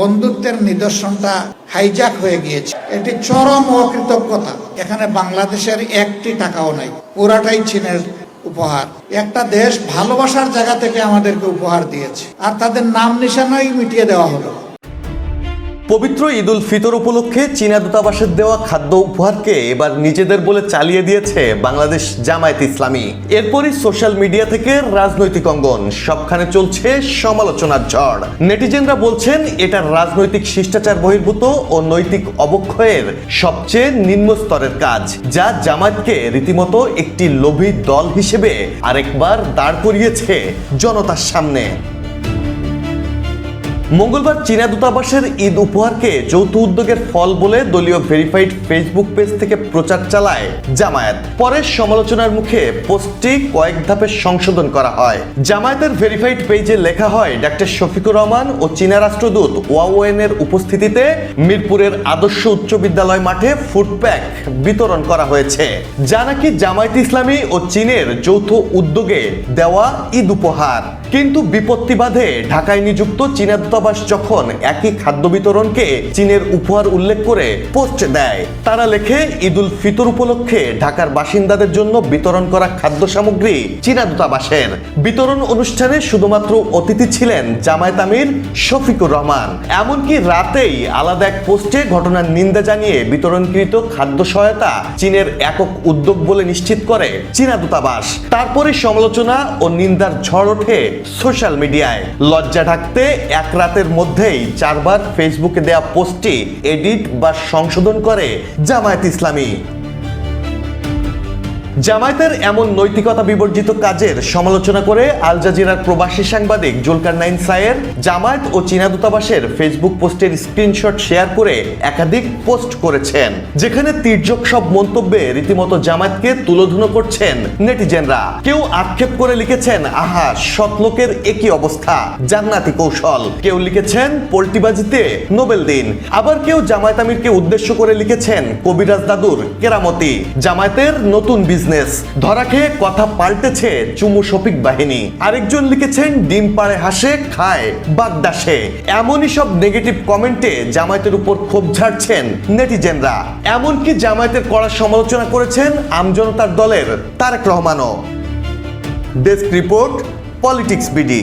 বন্ধুত্বের নিদর্শনটা হাইজ্যাক হয়ে গিয়েছে। এটি চরম অকৃতজ্ঞতা। এখানে বাংলাদেশের একটি টাকাও নাই, পুরাটাই চীনের উপহার। একটা দেশ ভালোবাসার জায়গা থেকে আমাদেরকে উপহার দিয়েছে, আর তাদের নাম নিশানাই মিটিয়ে দেওয়া হলো। পবিত্র ঈদ উল ফিতর উপলক্ষে চীনা দূতাবাসের দেওয়া খাদ্য উপহারকে এবার নিজেদের বলে চালিয়ে দিয়েছে বাংলাদেশ জামায়াত ইসলামী। এরপরই সোশ্যাল মিডিয়া থেকে রাজনৈতিক অঙ্গন সবখানে চলছে সমালোচনার ঝড়। নেটিজেনরা বলছেন এটা রাজনৈতিক শিষ্টাচার বহির্ভূত ও নৈতিক অবক্ষয়ের সবচেয়ে নিম্ন স্তরের কাজ, যা জামায়াতকে রীতিমতো একটি লোভী দল হিসেবে আরেকবার দাঁড় করিয়েছে জনতার সামনে। মঙ্গলবার চীনা দূতাবাসের ঈদ উপহারকে যৌথ উদ্যোগের ফল বলে দলীয় ভেরিফাইড ফেসবুক পেজ থেকে প্রচার চালায় জামায়াত। পরে সমালোচনার মুখে পোস্টটি কয়েক ধাপে সংশোধন করা হয়। জামায়াতের ভেরিফাইড পেজে লেখা হয়, ডাক্তার শফিকুর রহমান ও চীনা রাষ্ট্রদূত ওয়াওয়েন এর উপস্থিতিতে মিরপুরের আদর্শ উচ্চ বিদ্যালয় মাঠে ফুড প্যাক বিতরণ করা হয়েছে, যা নাকি জামায়াত ইসলামী ও চীনের যৌথ উদ্যোগে দেওয়া ঈদ উপহার। কিন্তু বিপত্তি বাধে ঢাকায় নিযুক্ত চীনা দূতাবাস যখন একই খাদ্য বিতরণকে চীনের উপহার উল্লেখ করে পোস্ট দেয়। তারা লেখে, ঈদ উল ফিতর উপলক্ষে ঢাকার বাসিন্দাদের জন্য বিতরণ করা খাদ্য সামগ্রী চীনা দূতাবাসের। বিতরণ অনুষ্ঠানে শুধুমাত্র অতিথি ছিলেন জামায়াত আমির শফিকুর রহমান। এমনকি রাতেই আলাদা এক পোস্টে ঘটনার নিন্দা জানিয়ে বিতরণকৃত খাদ্য সহায়তা চীনের একক উদ্যোগ বলে নিশ্চিত করে চীনা দূতাবাস। তারপরে সমালোচনা ও নিন্দার ঝড় ওঠে সোশ্যাল মিডিয়ায়। লজ্জা ঢাকতে এক রাতের মধ্যেই 4 বার ফেসবুকে দেয়া পোস্টটি এডিট বা সংশোধন করে জামায়াত ইসলামী। জামায়াতের এমন নৈতিকতা বিবর্জিত কাজের সমালোচনা করে আল জাজিরার প্রবাসী সাংবাদিক জুলকারনাইন সায়ের জামায়াত ও চীনা দূতাবাসের ফেসবুক পোস্টের স্ক্রিনশট শেয়ার করে একাধিক পোস্ট করেছেন, যেখানে তির্যক সব মন্তব্যে রীতিমতো জামায়াতকে তুলোধুনো করছেন নেটিজেনরা। কেউ আক্ষেপ করে লিখেছেন, আহা সৎলোকের একই অবস্থা, জান্নাতি কৌশল। কেউ লিখেছেন, পোল্টিবাজিতে নোবেল দিন। আবার কেউ জামায়াত আমিরকে উদ্দেশ্য করে লিখেছেন, কবিরাজ দাদুর কেরামতি। জামায়াতের নতুন ধরা খেয়ে কথা পাল্টেছে চুমু শফিক বাহিনী। আরেকজন লিখেছেন, ডিম পাড়ে হাসে খায় বাগদাসে। এমনই সব নেগেটিভ কমেন্টে জামায়াতের উপর ক্ষোভ ঝাড়ছেন নেটিজেনরা। এমনকি জামায়াতের কড়া সমালোচনা করেছেন আমজনতার দলের তারেক রহমানও। Desk report, politics BD.